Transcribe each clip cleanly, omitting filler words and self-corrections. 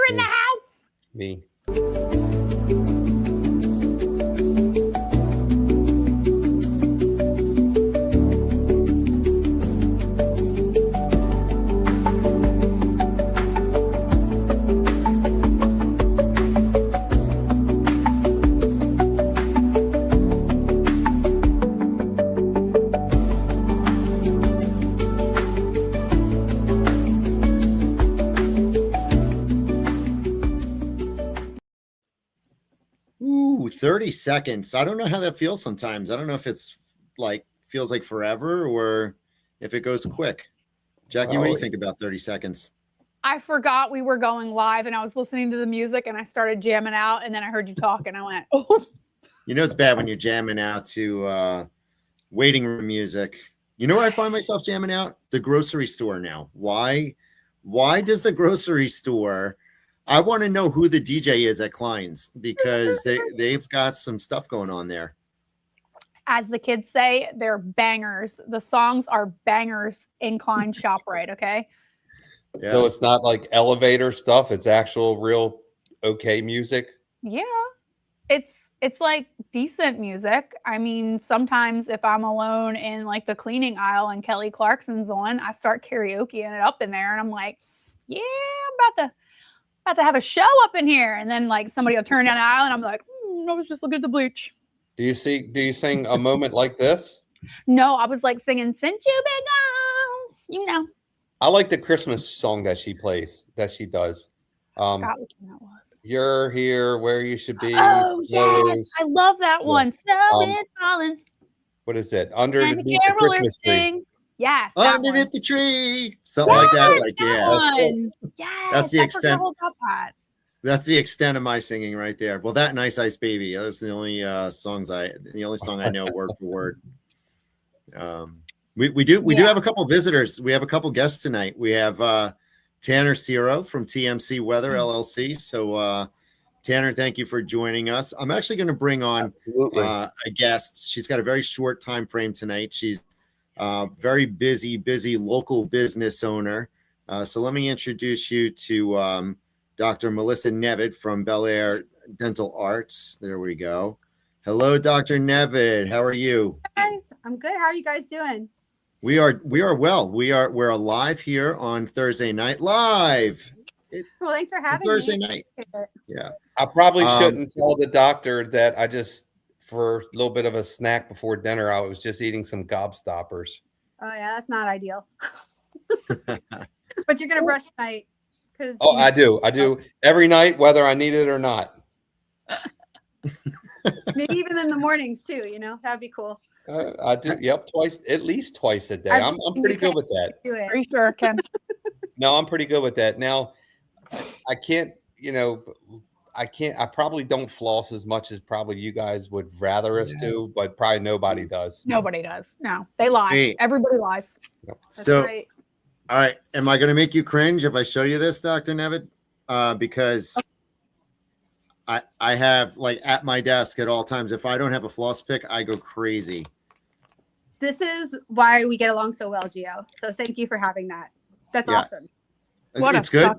in the house? Me. Ooh, 30 seconds. I don't know how that feels sometimes. I don't know if it's like feels like forever or if it goes quick. Jackie, what do you think about 30 seconds? I forgot we were going live and I was listening to the music and I started jamming out and then I heard you talk and I went, oh. You know, it's bad when you're jamming out to waiting room music. You know where I find myself jamming out? The grocery store now. Why does the grocery store, I want to know who the DJ is at Klein's because they've got some stuff going on there. As the kids say, they're bangers. The songs are bangers in Klein's shop, right? Okay. Yes. So it's not like elevator stuff. It's actual real okay music. Yeah. It's like decent music. I mean, sometimes if I'm alone in like the cleaning aisle and Kelly Clarkson's on, I start karaokeing it up in there and I'm like, yeah, I'm about to have a show up in here. And then like somebody will turn down the aisle and I'm like, I was just looking at the bleach. Do you sing A Moment Like This? No, I was like singing Since You've Been Gone, you know. I like the Christmas song that she plays, that she does. Forgot which one that was. You're here where you should be. Oh, yes. I love that one. Snow is falling. What is it? Underneath the Christmas tree. Yes. Underneath the tree. Something like that. Like, yeah. Yes. That's the extent. That's the extent of my singing right there. Well, that and Ice Ice Baby. That's the only song I know word for word. We do have a couple of visitors. We have a couple guests tonight. We have Tanner Ciro from TMC Weather LLC. So Tanner, thank you for joining us. I'm actually going to bring on a guest. She's got a very short time frame tonight. She's very busy local business owner. So let me introduce you to Dr. Melissa Nevitt from WBEL-AIR Dental Arts. There we go. Hello, Dr. Nevitt. How are you? Guys, I'm good. How are you guys doing? We are well. We're alive here on Thursday night live. Well, thanks for having Thursday me. night. Yeah. I probably shouldn't tell the doctor that I just, for a little bit of a snack before dinner, I was just eating some gobstoppers. Oh yeah, that's not ideal. But you're gonna brush tonight. Oh, I do every night, whether I need it or not. Maybe even in the mornings too. You know, that'd be cool. I do. Yep, at least twice a day. I'm pretty good with that. Pretty sure, Ken. No, I'm pretty good with that. Now, I can't. I probably don't floss as much as probably you guys would rather us do, but probably nobody does. Nobody does. No, they lie. Hey. Everybody lies. Yep. So, right. All right. Am I going to make you cringe if I show you this, Dr. Nevitt? Because I have, like, at my desk at all times, if I don't have a floss pick, I go crazy. This is why we get along so well, Gio. So thank you for having that. That's awesome. It's good.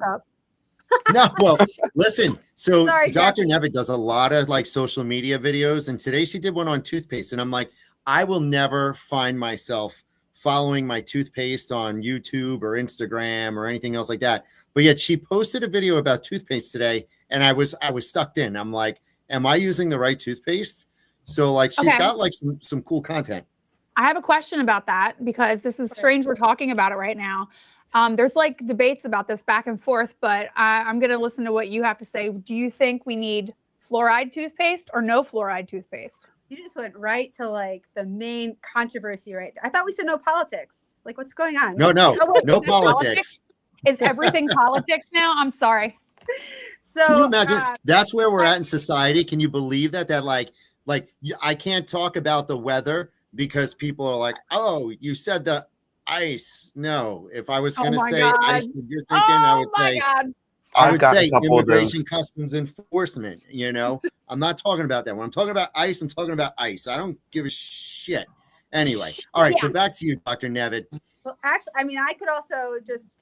No, well, listen. So sorry, Dr. Nevitt does a lot of like social media videos, and today she did one on toothpaste, and I'm like, I will never find myself following my toothpaste on YouTube or Instagram or anything else like that. But yet she posted a video about toothpaste today, and I was sucked in. I'm like, am I using the right toothpaste? So like she's got like some cool content. I have a question about that because this is strange. We're talking about it right now. There's like debates about this back and forth, but I'm going to listen to what you have to say. Do you think we need fluoride toothpaste or no fluoride toothpaste? You just went right to like the main controversy right there. I thought we said no politics. Like what's going on? No politics. Is everything politics now? I'm sorry. So can you imagine that's where we're at in society. Can you believe that like I can't talk about the weather because people are like, oh, you said the ice. No, if I was going to say ice, you're thinking I would say immigration customs enforcement. You know, I'm not talking about that. When I'm talking about ice, I'm talking about ice. I don't give a shit. Anyway, all right. So back to you, Dr. Nevitt. Well, actually, I mean, I could also just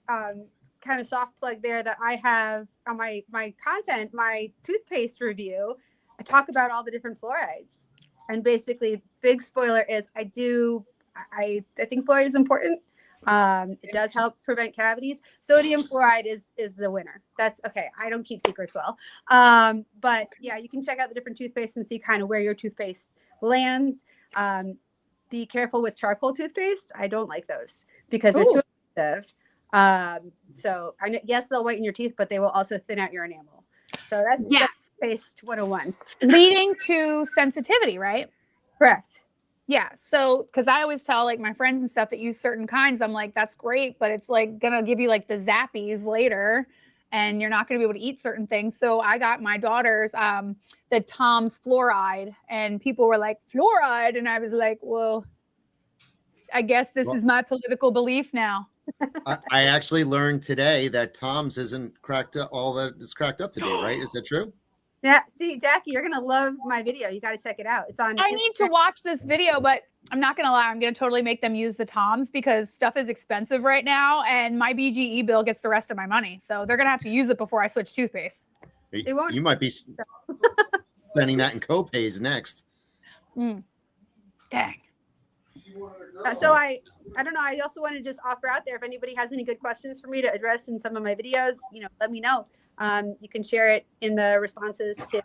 kind of soft plug there that I have on my content, my toothpaste review. I talk about all the different fluorides, and basically, big spoiler is I think fluoride is important. It does help prevent cavities. Sodium fluoride is the winner. That's okay. I don't keep secrets well. But yeah, you can check out the different toothpaste and see kind of where your toothpaste lands. Be careful with charcoal toothpaste. I don't like those because they're too expensive. So I know, yes, they'll whiten your teeth, but they will also thin out your enamel. So that's toothpaste 101. Leading to sensitivity, right? Correct. Yeah. So, because I always tell like my friends and stuff that use certain kinds, I'm like, that's great, but it's like gonna give you like the zappies later, and you're not gonna be able to eat certain things. So I got my daughter's the Tom's fluoride, and people were like, fluoride, and I was like, well, I guess this is my political belief now. I actually learned today that Tom's isn't cracked up all that is cracked up today, right? Is that true? Yeah. See, Jackie, you're gonna love my video. You got to check it out. It's on. I need to watch this video, but I'm not gonna lie. I'm gonna totally make them use the Toms because stuff is expensive right now, and my BGE bill gets the rest of my money. So they're gonna have to use it before I switch toothpaste. You might be spending that in co-pays next. Dang. So I don't know. I also want to just offer out there if anybody has any good questions for me to address in some of my videos, let me know. You can share it in the responses to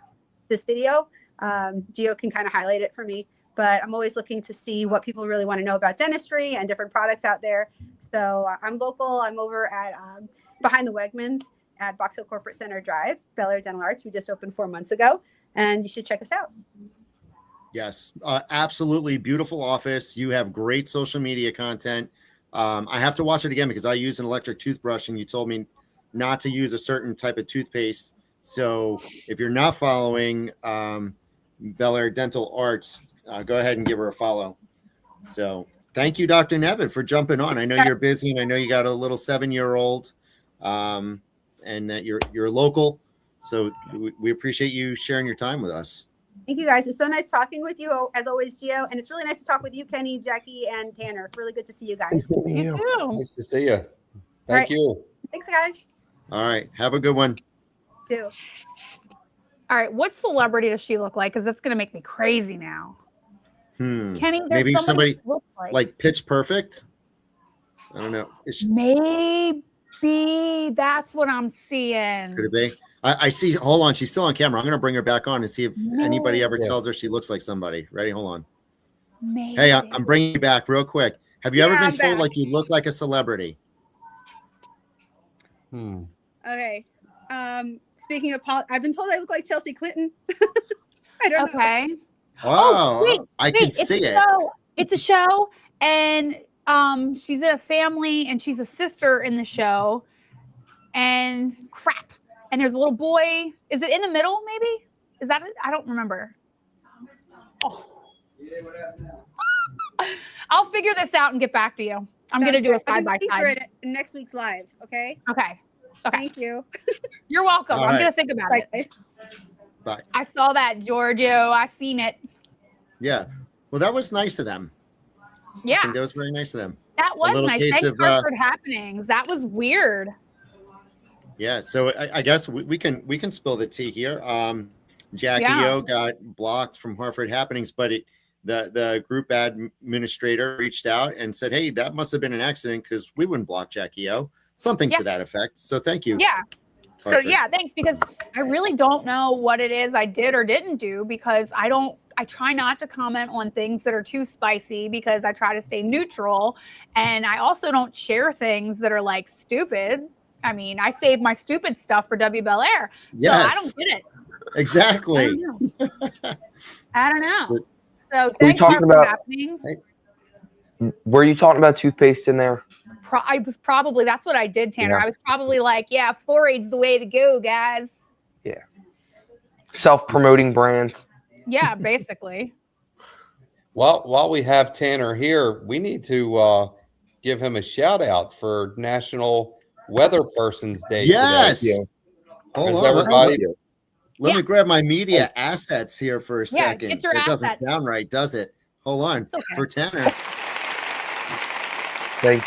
this video. Gio can kind of highlight it for me, but I'm always looking to see what people really want to know about dentistry and different products out there. So I'm local. I'm over at behind the Wegmans at Box Hill Corporate Center Drive, WBEL-AIR Dental Arts. We just opened 4 months ago, and you should check us out. Yes, absolutely beautiful office. You have great social media content. I have to watch it again because I use an electric toothbrush, and you told me not to use a certain type of toothpaste. So if you're not following WBEL-AIR Dental Arts, go ahead and give her a follow. So thank you, Dr. Nevin, for jumping on. I know you're busy, and I know you got a little 7-year-old, and that you're local. So we appreciate you sharing your time with us. Thank you, guys. It's so nice talking with you, as always, Gio. And it's really nice to talk with you, Kenny, Jackie, and Tanner. It's really good to see you guys. You too. Nice to see you. Thank you. Thanks, guys. All right. Have a good one. You too. All right. What celebrity does she look like? Because that's going to make me crazy now. Kenny, there's maybe somebody like Pitch Perfect. I don't know. Maybe that's what I'm seeing. Could it be? I see. Hold on. She's still on camera. I'm going to bring her back on and see if anybody ever tells her she looks like somebody. Ready? Hold on. Maybe. Hey, I'm bringing you back real quick. Have you ever been told like you look like a celebrity? Okay. Speaking of I've been told I look like Chelsea Clinton. I don't know. Okay. Oh, I can see it. It's a show, and she's in a family, and she's a sister in the show, and crap. And there's a little boy. Is it in the middle, maybe? Is that it? I don't remember. Oh. I'll figure this out and get back to you. I'm going to do a side-by-side. Next week's live, okay? Okay. Thank you. You're welcome. All I'm right. going to think about it. Bye. I saw that, Giorgio. I seen it. Yeah. Well, that was nice of them. Yeah. I think that was very nice of them. That was nice. case Thanks of, for Hartford Happenings. That was weird. Yeah. So I guess we can spill the tea here. Jackie O got blocked from Hartford Happenings, but the group administrator reached out and said, hey, that must have been an accident because we wouldn't block Jackie O. Something to that effect. So thank you. Yeah. Hartford. So yeah, thanks, because I really don't know what it is I did or didn't do, because I try not to comment on things that are too spicy because I try to stay neutral. And I also don't share things that are like stupid. I mean, I save my stupid stuff for WBEL-AIR. Yes. So I don't get it. Exactly. I don't know. So thanks for happenings. Were you talking about toothpaste in there? I was probably, that's what I did, Tanner. Yeah. I was probably like, yeah, fluoride's the way to go, guys. Yeah. Self-promoting brands. Yeah, basically. Well, while we have Tanner here, we need to give him a shout out for National Weather Person's Day. Yes. Today. Hold Because on. everybody, Let me grab my media assets here for a second. Get your it doesn't assets. sound right, does it? Hold on. Okay. For Tanner. Thank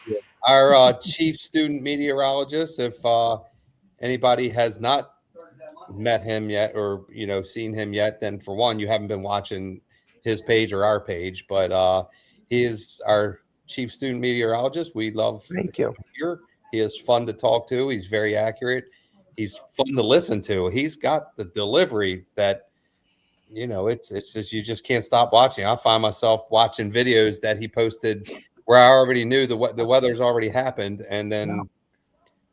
you. our chief student meteorologist. If anybody has not met him yet, or seen him yet, then for one, you haven't been watching his page or our page. But he is our chief student meteorologist. We love Thank you. here. He is fun to talk to. He's very accurate. He's fun to listen to. He's got the delivery that it's just you just can't stop watching. I find myself watching videos that he posted where I already knew the weather's already happened, and then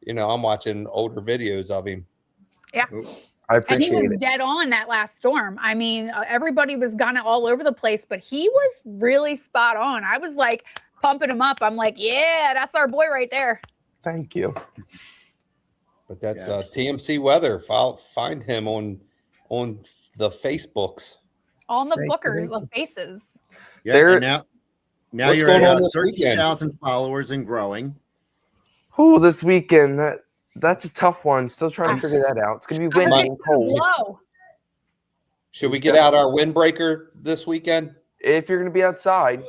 I'm watching older videos of him. Yeah. I And he appreciate was it. dead on that last storm. I mean, everybody was kind of all over the place, but he was really spot on. I was like pumping him up. I'm like, yeah, that's our boy right there. Thank you. But that's Yes. TMC Weather. Find him on the Facebooks. On the Thank you, bookers thank of faces. Yeah, There- and now What's you're going at on this 13,000 followers and growing. Oh, this weekend, that's a tough one. Still trying to figure that out. It's going to be I heard windy it's and gonna cold. blow. Should we get out our windbreaker this weekend? If you're going to be outside,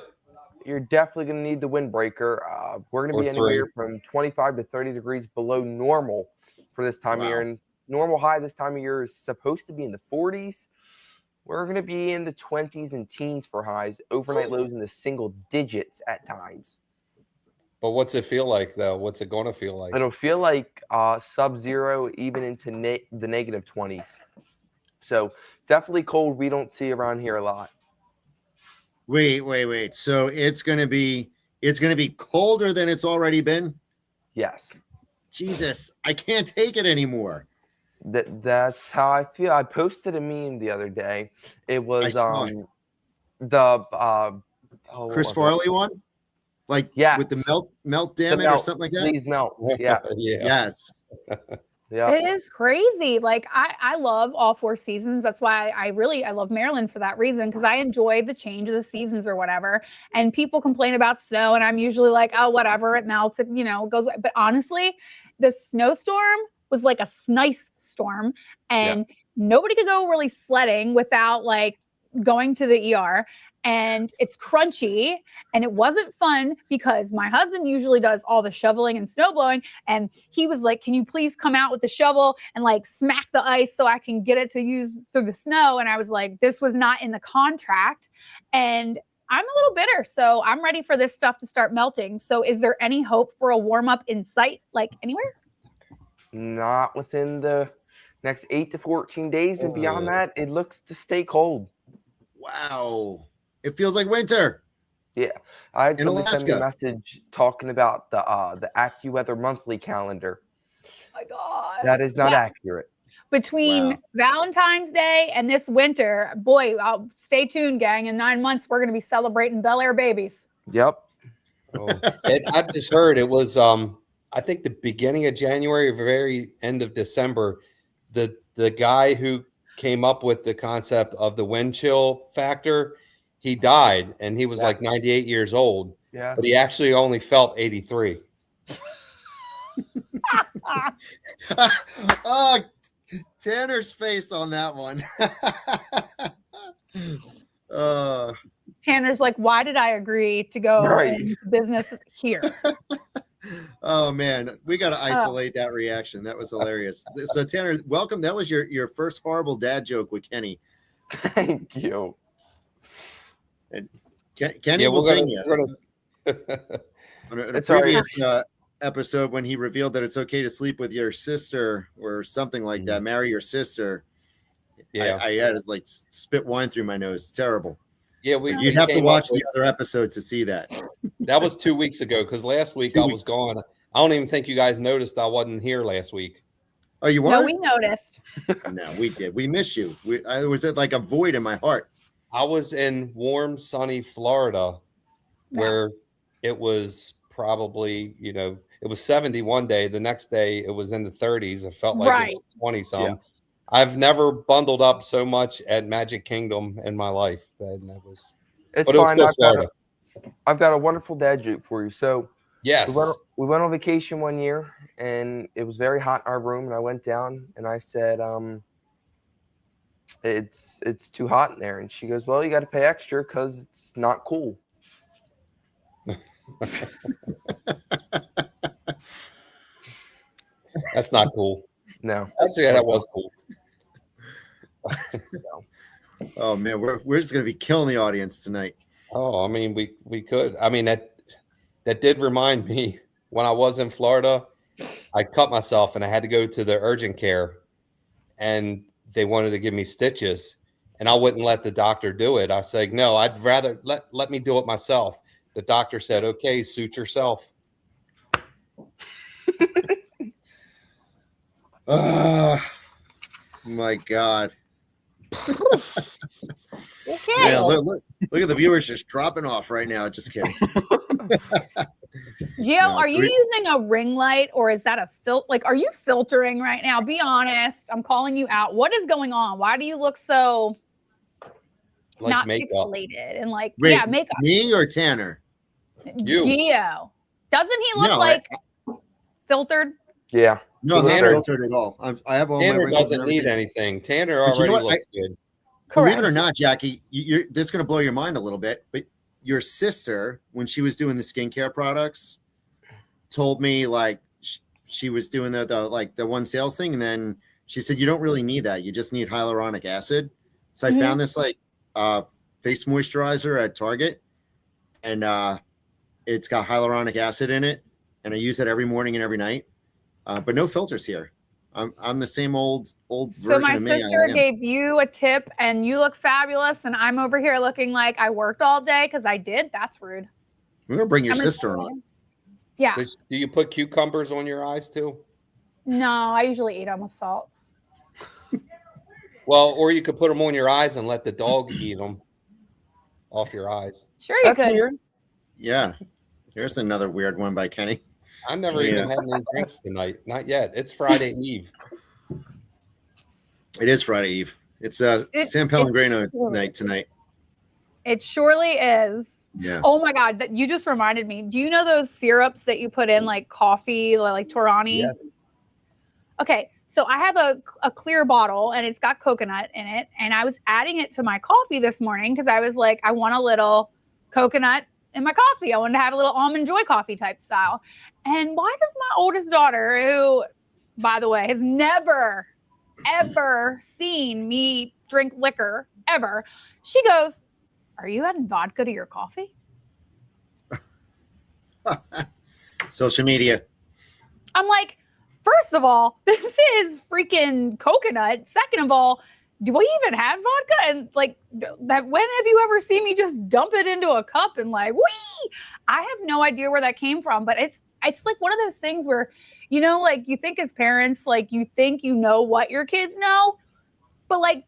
you're definitely going to need the windbreaker. We're going to Or be anywhere three. from 25 to 30 degrees below normal for this time of year. Wow. And normal high this time of year is supposed to be in the 40s. We're going to be in the 20s and teens for highs. Overnight lows in the single digits at times. But what's it feel like, though? What's it going to feel like? It'll feel like sub-zero, even into the negative 20s. So definitely cold. We don't see around here a lot. Wait. So it's gonna be colder than it's already been. Yes. Jesus, I can't take it anymore. That's how I feel. I posted a meme the other day. It was saw it. Chris what was it? Farley one, like Yes. with the melt The damage or melt. something like that. Please melt. Yeah. Yeah. Yes. Yeah. It is crazy. Like I love all four seasons. That's why I love Maryland for that reason, because I enjoy the change of the seasons or whatever. And people complain about snow, and I'm usually like, oh, whatever, it melts, it goes away. But honestly, the snowstorm was like a nice storm, and nobody could go really sledding without like going to the ER. And it's crunchy, and it wasn't fun because my husband usually does all the shoveling and snow blowing. And he was like, can you please come out with the shovel and like smack the ice so I can get it to use through the snow? And I was like, this was not in the contract. And I'm a little bitter. So I'm ready for this stuff to start melting. So is there any hope for a warm up in sight, like anywhere? Not within the next 8 to 14 days. And beyond that, it looks to stay cold. Wow. It feels like winter. Yeah. I had In somebody send me a Alaska. message talking about the AccuWeather monthly calendar. Oh my God. That is not Yeah. accurate. Between Wow. Valentine's Day and this winter, boy, stay tuned, gang. In 9 months, we're going to be celebrating Bel-Air babies. Yep. I just heard it was I think the beginning of January or very end of December, the guy who came up with the concept of the wind chill factor, he died, and he was like 98 years old. Yeah. But he actually only felt 83. Oh, Tanner's face on that one. Tanner's like, why did I agree to go Right. into business here? Oh man, we got to isolate that reaction. That was hilarious. So Tanner, welcome. That was your first horrible dad joke with Kenny. Thank you. Kenny will sing you. We're On a It's all right. previous episode, when he revealed that it's okay to sleep with your sister or something like that, marry your sister. Yeah. I had to like spit wine through my nose. It's terrible. Yeah, You'd have to watch the other episode to see that. That was 2 weeks ago, because last week I was gone. I don't even think you guys noticed I wasn't here last week. Oh, you No, weren't? we noticed. No, we did. We miss you. I was at like a void in my heart. I was in warm, sunny Florida, where it was probably, it was 70 one day. The next day it was in the 30s. It felt like it was 20 some. Yeah. I've never bundled up so much at Magic Kingdom in my life. It's But it was fine. still Florida. I've got a wonderful dad joke for you. So Yes. we went on vacation one year, and it was very hot in our room. And I went down and I said, it's too hot in there. And she goes, well, you got to pay extra because it's not cool. That's not cool. No. Actually, that was cool. Oh man, we're just gonna be killing the audience tonight. Oh, I mean, we could. I mean, that did remind me when I was in Florida, I cut myself and I had to go to the urgent care, and they wanted to give me stitches, and I wouldn't let the doctor do it. I said, no, I'd rather let me do it myself. The doctor said, okay, suit yourself. Oh my God. Okay. Yeah, look at the viewers just dropping off right now. Just kidding. Gio, are you using a ring light or is that a like, are you filtering right now? Be honest. I'm calling you out. What is going on? Why do you look so Like not makeup. pixelated and like, Wait, yeah, makeup? Me or Tanner? You. Gio. Doesn't he look like filtered? Yeah. No, not Tanner- filtered at all. I have all my Tanner wrinkles doesn't and need everything. anything. Tanner But you know already what? looks good. Believe it or not, Jackie, this is going to blow your mind a little bit, but your sister, when she was doing the skincare products, told me like she was doing the one sales thing, and then she said you don't really need that. You just need hyaluronic acid. So I found this like face moisturizer at Target, and it's got hyaluronic acid in it, and I use it every morning and every night. But no filters here. I'm the same old version So my of me. sister gave you a tip and you look fabulous and I'm over here looking like I worked all day because I did. That's rude. We're gonna bring your I'm sister insane. on. Yeah. Do you put cucumbers on your eyes too? No, I usually eat them with salt. Well, or you could put them on your eyes and let the dog eat them off your eyes. Sure you That's could. weird. Yeah. Here's another weird one by Kenny. I never even had any drinks tonight. Not yet. It's Friday Eve. It is Friday Eve. It's San Pellegrino night tonight. It surely is. Yeah. Oh my God, that you just reminded me. Do you know those syrups that you put in like coffee, like Torani? Yes. Okay, so I have a clear bottle and it's got coconut in it. And I was adding it to my coffee this morning because I was like, I want a little coconut in my coffee. I wanted to have a little almond joy coffee type style. And why does my oldest daughter, who, by the way, has never, ever seen me drink liquor, ever, she goes, are you adding vodka to your coffee? Social media. I'm like, first of all, this is freaking coconut. Second of all, do we even have vodka? And like that, when have you ever seen me just dump it into a cup and like, wee? I have no idea where that came from, but it's like one of those things where, you know, like you think as parents, like you think you know what your kids know, but like,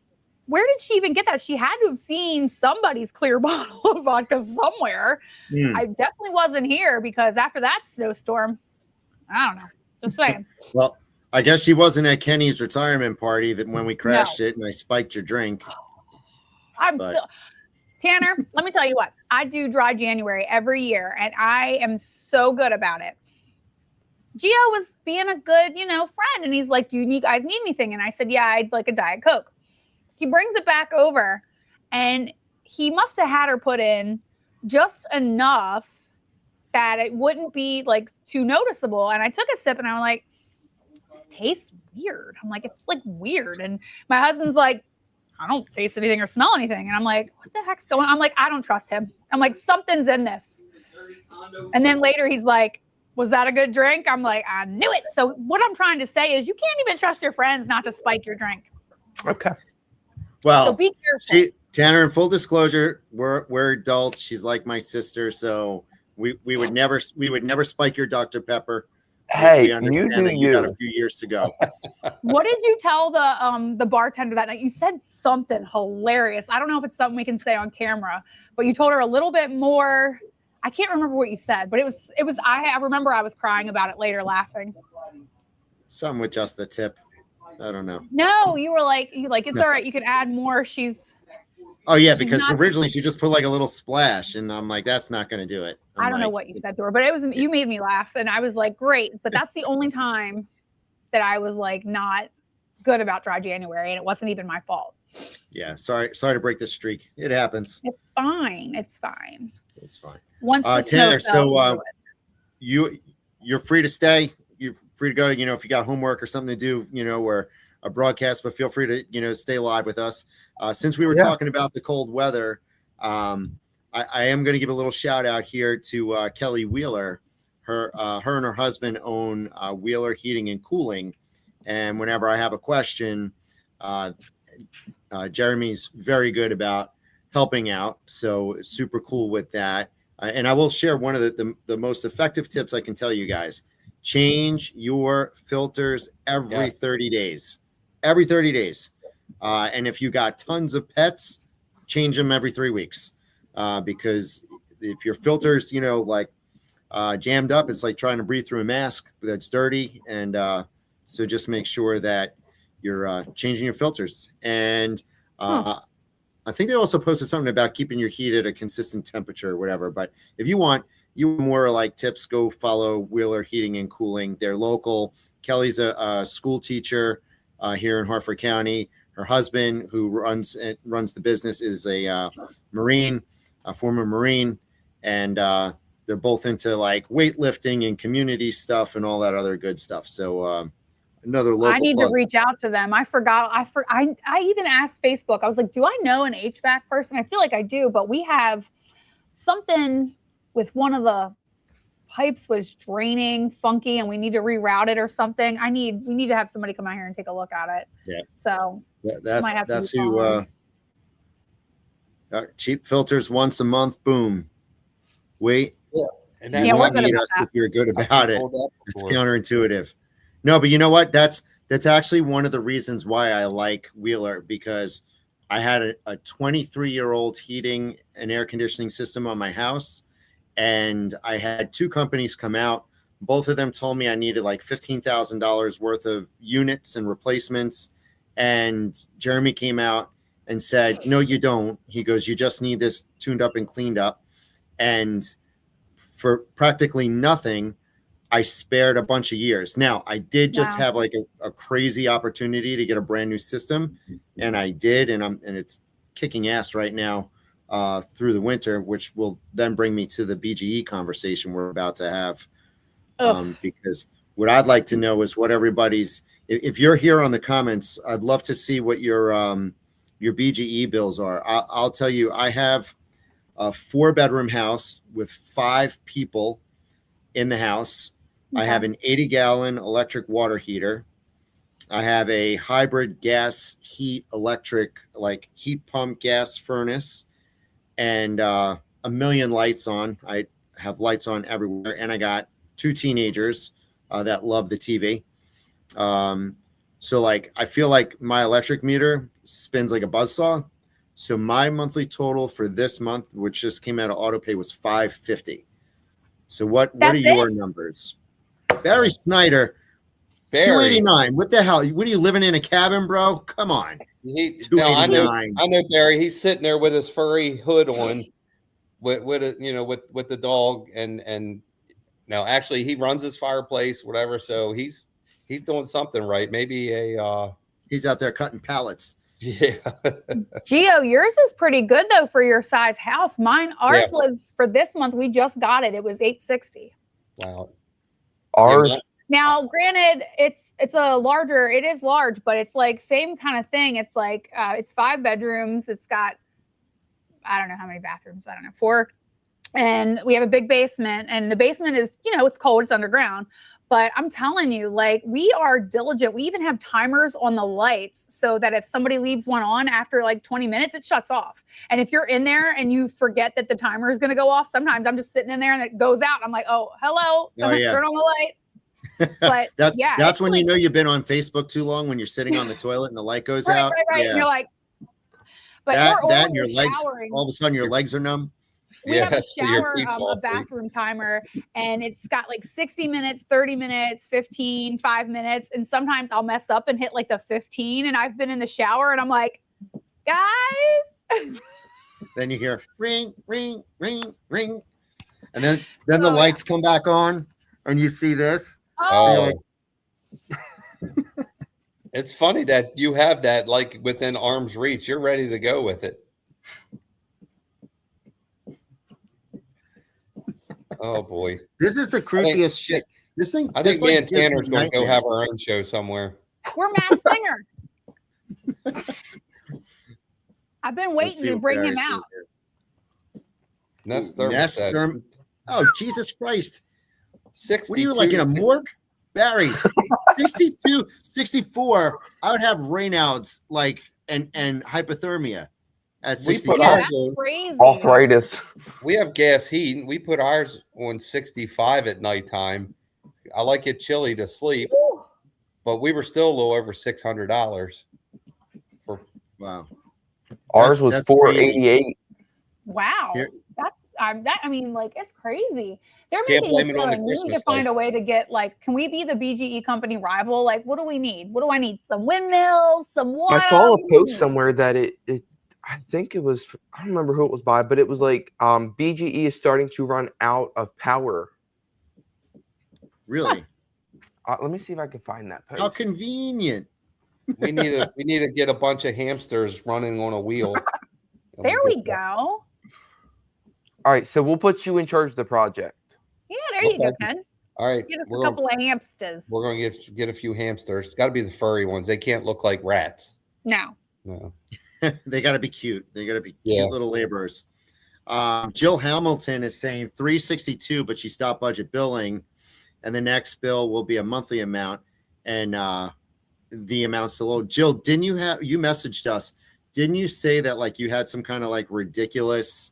where did she even get that? She had to have seen somebody's clear bottle of vodka somewhere. I definitely wasn't here because after that snowstorm, I don't know. Just saying. Well, I guess she wasn't at Kenny's retirement party that when we crashed it and I spiked your drink. Tanner, let me tell you what. I do dry January every year and I am so good about it. Gio was being a good, friend. And he's like, do you guys need anything? And I said, yeah, I'd like a Diet Coke. He brings it back over and he must have had her put in just enough that it wouldn't be like too noticeable. And I took a sip and I was like, this tastes weird. I'm like, it's like weird. And my husband's like, I don't taste anything or smell anything. And I'm like, what the heck's going on? I'm like, I don't trust him. I'm like, something's in this. And then later he's like, was that a good drink? I'm like, I knew it. So what I'm trying to say is you can't even trust your friends not to spike your drink. Okay. Well, so be careful. Tanner, in full disclosure, we're adults. She's like my sister, so we would never spike your Dr. Pepper. Hey, we understand that you got a few years to go. What did you tell the bartender that night? You said something hilarious. I don't know if it's something we can say on camera, but you told her a little bit more. I can't remember what you said, but it was. I remember I was crying about it later, laughing. Something with just the tip. I don't know. No, you were like, it's all right. You can add more. Oh yeah, because originally she just put like a little splash, and I'm like, that's not going to do it. I don't know what you said to her, but you made me laugh, and I was like, great. But that's the only time that I was like not good about dry January, and it wasn't even my fault. Yeah, sorry to break the streak. It happens. It's fine. It's fine. It's fine. Once Tanner, so you're free to stay. You're free to go. You know, if you got homework or something to do, you know, or a broadcast, but feel free to, you know, stay live with us. Since we were talking about the cold weather, I am going to give a little shout out here to Kelly Wheeler. Her and her husband own Wheeler Heating and Cooling. And whenever I have a question, Jeremy's very good about helping out. So super cool with that. And I will share one of the most effective tips I can tell you guys. Change your filters every 30 days. Every 30 days. And if you got tons of pets, change them every 3 weeks. Because if your filters, you know, like jammed up, it's like trying to breathe through a mask that's dirty. And so just make sure that you're changing your filters. And I think they also posted something about keeping your heat at a consistent temperature or whatever. But if you want more like tips, go follow Wheeler Heating and Cooling. They're local. Kelly's a school teacher here in Harford County. Her husband, who runs the business, is a former Marine, and they're both into like weightlifting and community stuff and all that other good stuff. So another local. I need plug. to reach out to them. I forgot. I even asked Facebook. I was like, do I know an HVAC person? I feel like I do, but we have something with one of the pipes was draining funky and we need to reroute it or something. We need to have somebody come out here and take a look at it. Yeah. So that's who cheap filters once a month. Boom. Wait. Yeah. And Yeah, we're good need about us that. if you're good about it. It's counterintuitive. No, but you know what? That's actually one of the reasons why I like Wheeler, because I had a 23-year-old heating and air conditioning system on my house. And I had two companies come out. Both of them told me I needed like $15,000 worth of units and replacements. And Jeremy came out and said, no, you don't. He goes, you just need this tuned up and cleaned up. And for practically nothing, I spared a bunch of years. Now, I did just have like a crazy opportunity to get a brand new system. And I did. And it's kicking ass right now. Through the winter, which will then bring me to the BGE conversation we're about to have. Because what I'd like to know is what everybody's, if you're here on the comments, I'd love to see what your BGE bills are. I'll tell you, I have a 4-bedroom house with 5 people in the house. Okay. I have an 80-gallon electric water heater. I have a hybrid gas heat electric, like heat pump gas furnace. And a million lights on. I have lights on everywhere. And I got 2 teenagers that love the TV. So like, I feel like my electric meter spins like a buzzsaw. So my monthly total for this month, which just came out of AutoPay, was $550. So what are your numbers? Barry Snyder, $289. What the hell? What are you living in a cabin, bro? Come on. I know Barry. He's sitting there with his furry hood on, with the dog, and now actually he runs his fireplace, whatever. So he's doing something right. Maybe he's out there cutting pallets. Yeah. Gio, yours is pretty good though for your size house. Ours was for this month. We just got it. It was $860. Wow. Ours. Now, granted, it is large, but it's like same kind of thing. It's like, it's 5 bedrooms. It's got, I don't know how many bathrooms. I don't know, 4. And we have a big basement, and the basement is, it's cold, it's underground, but I'm telling you, like, we are diligent. We even have timers on the lights so that if somebody leaves one on after like 20 minutes, it shuts off. And if you're in there and you forget that the timer is going to go off, sometimes I'm just sitting in there and it goes out. I'm like, oh, hello. Turn on the light. But that's when you know you've been on Facebook too long, when you're sitting on the toilet and the light goes out. Right. Yeah. And you're like, but that and your legs, all of a sudden your legs are numb. We have a shower, a bathroom timer, and it's got like 60 minutes, 30 minutes, 15, 5 minutes. And sometimes I'll mess up and hit like the 15. And I've been in the shower and I'm like, guys. Then you hear ring, ring, ring, ring. And then the lights come back on and you see this. Oh, it's funny that you have that like within arm's reach. You're ready to go with it. Oh boy, this is the creepiest shit. This thing. I think this, me like, and gives Tanner's me going to go have nightmares. our own show somewhere. We're Masked Singer. I've been Let's see waiting to what bring him Barry sees out. here. Nest Nest thermostat. therm- Oh, Jesus Christ. 62 What are you, like in a to 60 morgue? Barry, 62, 64, I would have Raynaud's like and hypothermia at We 62. put Yeah, ours that's on. crazy. Arthritis. We have gas heat. We put ours on 65 at nighttime. I like it chilly to sleep, Whew. but we were still a little over $600 for. Wow. Ours was That's crazy. 488. Wow. Here- I mean, like, it's crazy. They're Can't making blame a it on the killing. We need to Christmas find a way to get, like, can we be the BGE company rival? Like, what do we need? What do I need? Some windmills, some water. I saw a What do we post need? somewhere that it I think it was, I don't remember who it was by, but it was like BGE is starting to run out of power. Really? Let me see if I can find that post. How convenient. We need to get a bunch of hamsters running on a wheel. And There we'll we get that. go. All right, so we'll put you in charge of the project. Yeah, there you go, Okay. Ken. All right, Get us a we're couple of hamsters. going to get a few hamsters. It's got to be the furry ones. They can't look like rats. No. No. They got to be cute. They got to be Yeah. cute little laborers. Jill Hamilton is saying 362, but she stopped budget billing, and the next bill will be a monthly amount, and the amount's still low. Jill, didn't you messaged us? Didn't you say that like you had some kind of like ridiculous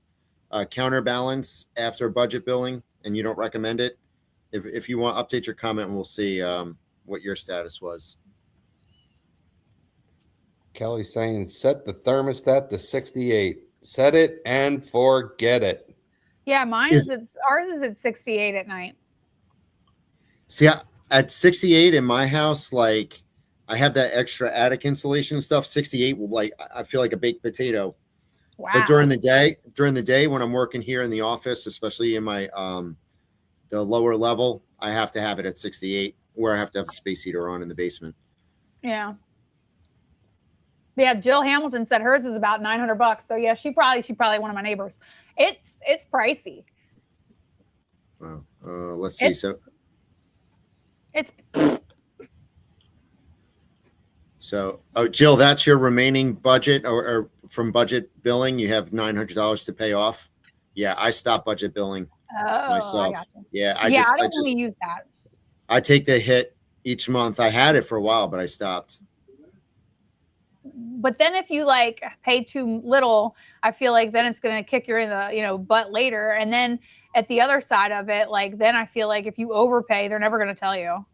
counterbalance after budget billing, and you don't recommend it? If you want, update your comment, and we'll see what your status was. Kelly's saying set the thermostat to 68. Set it and forget it. Yeah, ours is at 68 at night. See, at 68 in my house, like I have that extra attic insulation and stuff. 68 will like I feel like a baked potato. Wow. But during the day when I'm working here in the office, especially in my the lower level, I have to have it at 68, where I have to have the space heater on in the basement. Yeah. Yeah, Jill Hamilton said hers is about $900. So yeah, she probably one of my neighbors. It's pricey. Wow. Let's see. So, Jill, that's your remaining budget, or from budget billing, you have $900 to pay off. Yeah, I stopped budget billing myself. I got you. Yeah, I don't really use that. I take the hit each month. I had it for a while, but I stopped. But then if you like pay too little, I feel like then it's going to kick you in the butt later. And then at the other side of it, like then I feel like if you overpay, they're never going to tell you.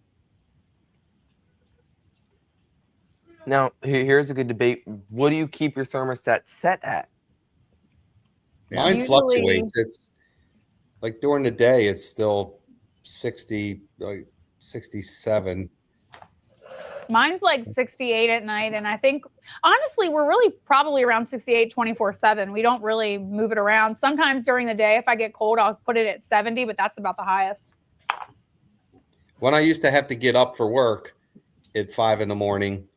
Now, here's a good debate. What do you keep your thermostat set at? Mine fluctuates. It's like during the day, it's still 60, like 67. Mine's like 68 at night. And I think, honestly, we're really probably around 68 24/7. We don't really move it around. Sometimes during the day, if I get cold, I'll put it at 70, but that's about the highest. When I used to have to get up for work at 5 in the morning,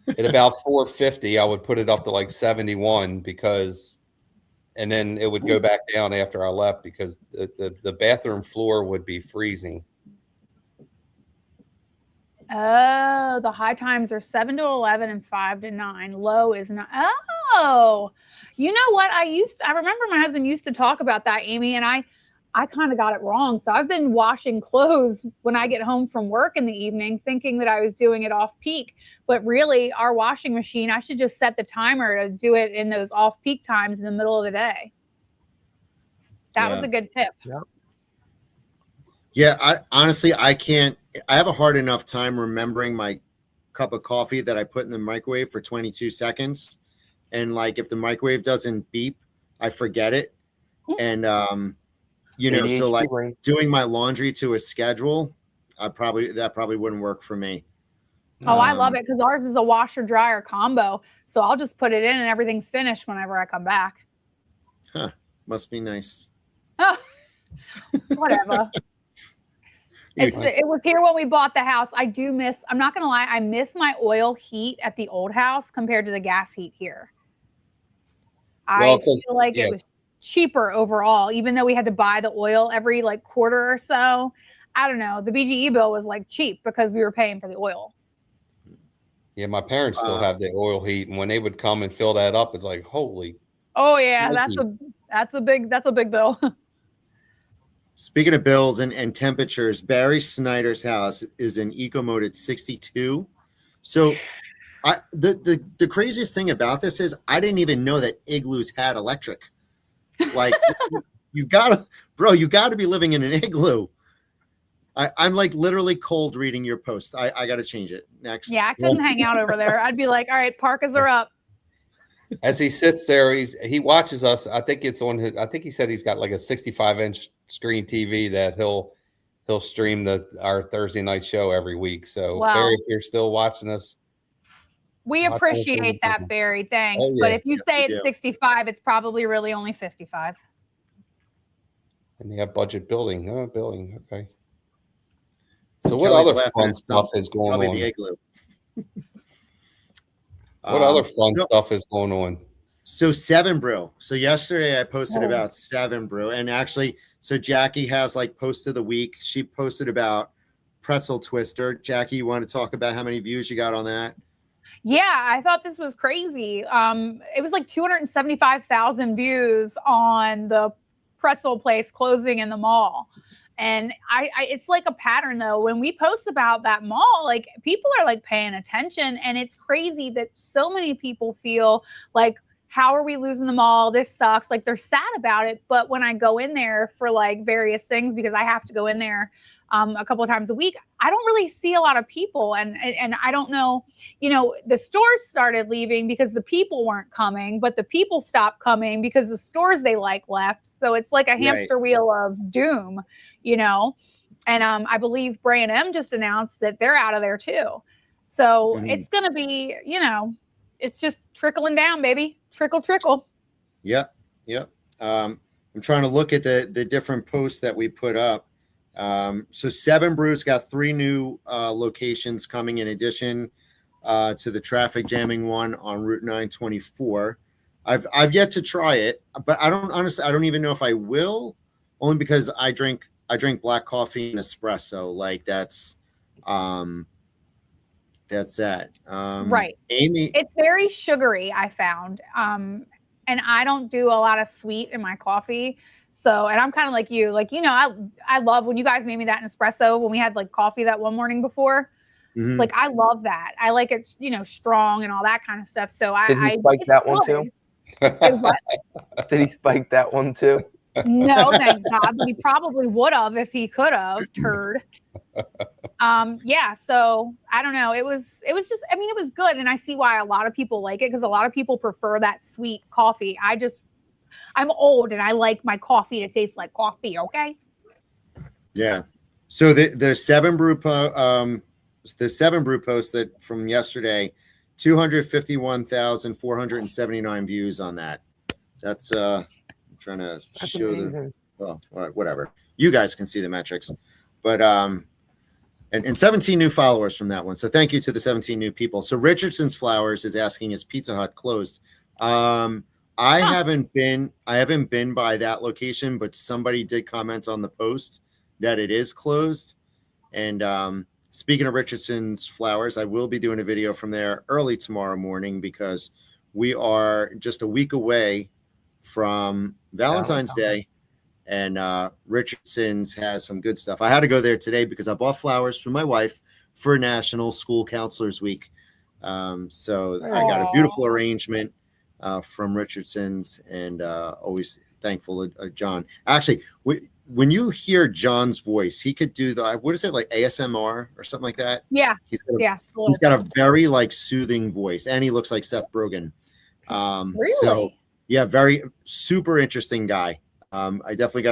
at about 4:50, I would put it up to like 71 and then it would go back down after I left because the bathroom floor would be freezing. Oh, the high times are 7 to 11 and 5 to 9. Low is not. Oh, you know what? I remember my husband used to talk about that, Amy, and I kind of got it wrong. So I've been washing clothes when I get home from work in the evening, thinking that I was doing it off peak. But really, our washing machine, I should just set the timer to do it in those off peak times in the middle of the day. That was a good tip. Yeah, honestly, I can't. I have a hard enough time remembering my cup of coffee that I put in the microwave for 22 seconds. And like, if the microwave doesn't beep, I forget it. And, so like doing my laundry to a schedule, that probably wouldn't work for me. Oh, I love it because ours is a washer dryer combo. So I'll just put it in and everything's finished whenever I come back. Huh. Must be nice. Oh, whatever. It was here when we bought the house. I'm not going to lie, I miss my oil heat at the old house compared to the gas heat here. I feel like it was cheaper overall, even though we had to buy the oil every like quarter or so. I don't know, the BGE bill was like cheap because we were paying for the oil. Yeah, my parents still have the oil heat, and when they would come and fill that up, it's like, holy. Oh yeah, that's a big bill. Speaking of bills and temperatures, Barry Snyder's house is in eco mode at 62. So the craziest thing about this is I didn't even know that igloos had electric. Like you gotta be living in an igloo. I'm like literally cold reading your post. I gotta change it next. Yeah, I couldn't hang out over there. I'd be like, all right, parkas are up. As he sits there, he watches us. I think it's on his. I think he said he's got like a 65-inch screen TV that he'll stream our Thursday night show every week. So Wow. Barry, if you're still watching us, we appreciate that, Barry. Thanks. Oh, yeah. But if you say it's 65, it's probably really only 55. And they have budget building. Oh, building. Okay. So what Kelly's other laughing fun at stuff is going probably on? the igloo. What other fun stuff is going on? So 7 Brew. So yesterday I posted about 7 Brew, and actually, so Jackie has like post of the week. She posted about pretzel twister. Jackie, you want to talk about how many views you got on that? Yeah, I thought this was crazy. It was like 275,000 views on the pretzel place closing in the mall. And it's like a pattern though. When we post about that mall, like people are like paying attention, and it's crazy that so many people feel like, how are we losing the mall? This sucks. Like they're sad about it. But when I go in there for like various things, because I have to go in there a couple of times a week, I don't really see a lot of people. And I don't know, the stores started leaving because the people weren't coming, but the people stopped coming because the stores they like left. So it's like a hamster wheel of doom, and I believe Bray and M just announced that they're out of there too. So it's going to be, it's just trickling down, baby. Trickle, trickle. Yep. I'm trying to look at the different posts that we put up. So 7Brew's got 3 new locations coming in addition to the traffic jamming one on Route 924. I've yet to try it, but I don't even know if I will, only because I drink black coffee and espresso. Like that's that. Right. Amy, it's very sugary, I found. And I don't do a lot of sweet in my coffee. So, and I'm kind of like you, I love when you guys made me that espresso when we had like coffee that one morning before. Like, I love that. I like it, strong and all that kind of stuff. So Did he spike that one too? Did he spike that one too? No, thank God. But he probably would have if he could have, turd. Yeah, so I don't know. It was just, it was good. And I see why a lot of people like it, because a lot of people prefer that sweet coffee. I'm old and I like my coffee to taste like coffee, okay? Yeah. So the 7Brew post that from yesterday, 251,479 views on that. That's I'm trying to show amazing. All right, whatever. You guys can see the metrics. But and 17 new followers from that one. So thank you to the 17 new people. So Richardson's Flowers is asking, is Pizza Hut closed? I haven't been by that location, but somebody did comment on the post that it is closed. And speaking of Richardson's Flowers, I will be doing a video from there early tomorrow morning, because we are just a week away from Valentine's Day, and Richardson's has some good stuff. I had to go there today because I bought flowers for my wife for National School Counselors Week. So I got a beautiful arrangement from Richardson's, and always thankful to John. Actually, when you hear John's voice, he could do what is it, like ASMR or something like that? Yeah. He's got a very like soothing voice, and he looks like Seth Rogen. Really? So yeah, very super interesting guy. I definitely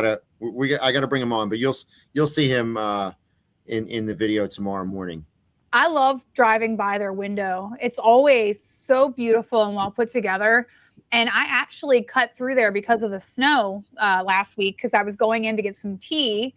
I gotta bring him on, but you'll see him in the video tomorrow morning. I love driving by their window. It's always so beautiful and well put together. And I actually cut through there because of the snow last week, because I was going in to get some tea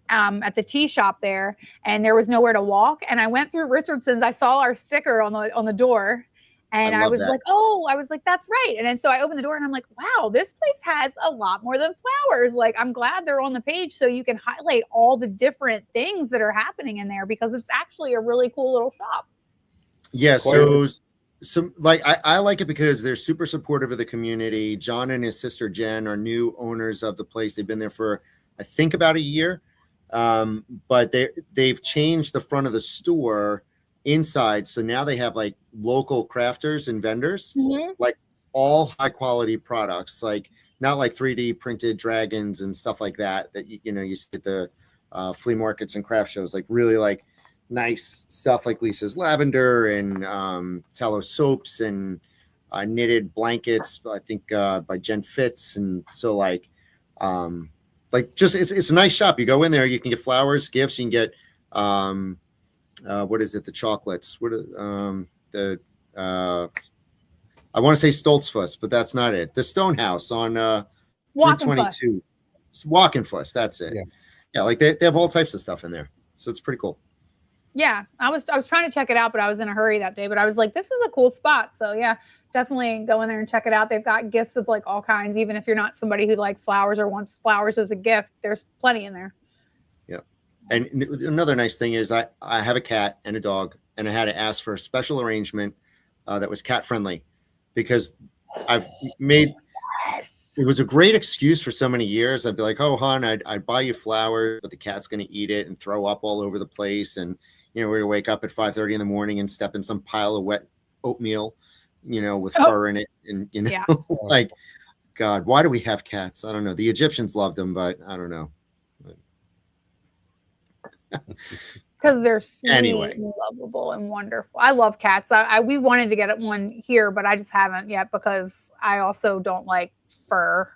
at the tea shop there, and there was nowhere to walk. And I went through Richardson's. I saw our sticker on the door, And I love was that. like, oh, I was like, that's right. And then so I opened the door and I'm like, wow, this place has a lot more than flowers. Like, I'm glad they're on the page so you can highlight all the different things that are happening in there, because it's actually a really cool little shop. Yeah, so some like I like it because they're super supportive of the community. John and his sister Jen are new owners of the place. They've been there for I think about a year, but they've changed the front of the store inside, so now they have like local crafters and vendors, like all high quality products, like not like 3D printed dragons and stuff like that you know you see at the flea markets and craft shows, like really like nice stuff like Lisa's lavender and tallow soaps and knitted blankets, I think by Jen Fitz. And so like just it's a nice shop. You go in there, you can get flowers, gifts, you can get what is it, the chocolates, what the I want to say Stoltzfus, but that's not it. The Stonehouse on Route 22. Walkenfuss, that's it. Yeah, like they have all types of stuff in there, so it's pretty cool. Yeah, I was trying to check it out, but I was in a hurry that day. But I was like, this is a cool spot. So yeah, definitely go in there and check it out. They've got gifts of like all kinds. Even if you're not somebody who likes flowers or wants flowers as a gift, there's plenty in there. Yeah. And another nice thing is I have a cat and a dog, and I had to ask for a special arrangement that was cat friendly, because I've made it was a great excuse for so many years. I'd be like, oh, hon, I'd buy you flowers, but the cat's going to eat it and throw up all over the place. And, you know, we're going to wake up at 5:30 in the morning and step in some pile of wet oatmeal, you know, with fur in it. And, you know, like, God, why do we have cats? I don't know. The Egyptians loved them, but I don't know. Because they're sweet and lovable and wonderful. I love cats. We wanted to get one here, but I just haven't yet because I also don't like fur.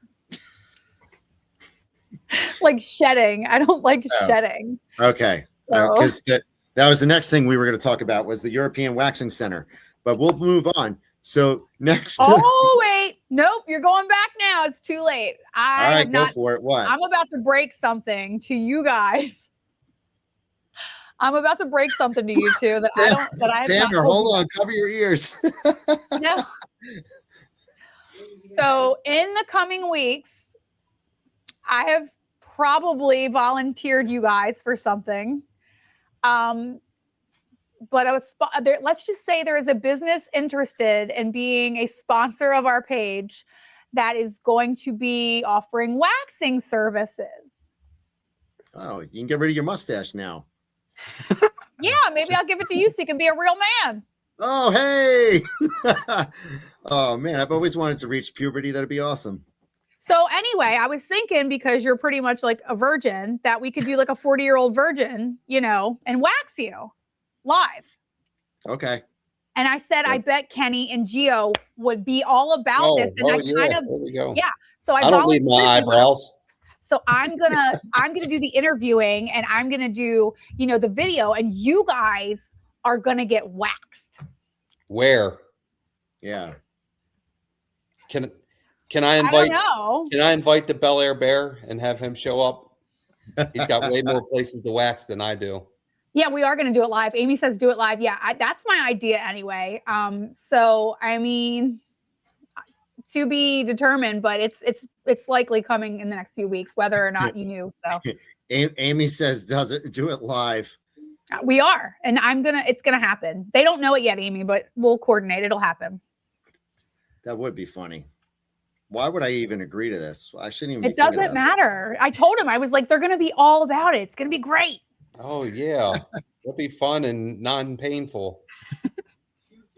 Like shedding. I don't like shedding. Okay. Because that was the next thing we were going to talk about, was the European Waxing Center. But we'll move on. So next. Oh, wait. Nope. You're going back now. It's too late. All right, go for it. What? I'm about to break something to you guys. I'm about to break something to you two that I have Tanner, hold on, cover your ears. No. So in the coming weeks, I have probably volunteered you guys for something. But let's just say there is a business interested in being a sponsor of our page that is going to be offering waxing services. Oh, you can get rid of your mustache now. Yeah, maybe I'll give it to you so you can be a real man. Oh, hey. Oh, man, I've always wanted to reach puberty. That'd be awesome. So anyway, I was thinking, because you're pretty much like a virgin, that we could do like a 40-year-old virgin, you know, and wax you live. Okay. And I said, I bet Kenny and Gio would be all about this. And there we go. Yeah. So I don't leave my eyebrows. So I'm gonna do the interviewing, and I'm gonna do, you know, the video, and you guys are gonna get waxed. Where? Yeah. Can I invite? I don't know. Can I invite the Bel-Air Bear and have him show up? He's got way more places to wax than I do. Yeah, we are gonna do it live. Amy says do it live. Yeah, that's my idea anyway. So I mean, to be determined, but it's likely coming in the next few weeks, whether or not you knew. So Amy says, do it live. We are, and it's gonna happen. They don't know it yet, Amy, but we'll coordinate. It'll happen. That would be funny. Why would I even agree to this? I shouldn't even. It doesn't matter. I told him, I was like, they're gonna be all about it. It's gonna be great. Oh yeah, it'll be fun and non-painful.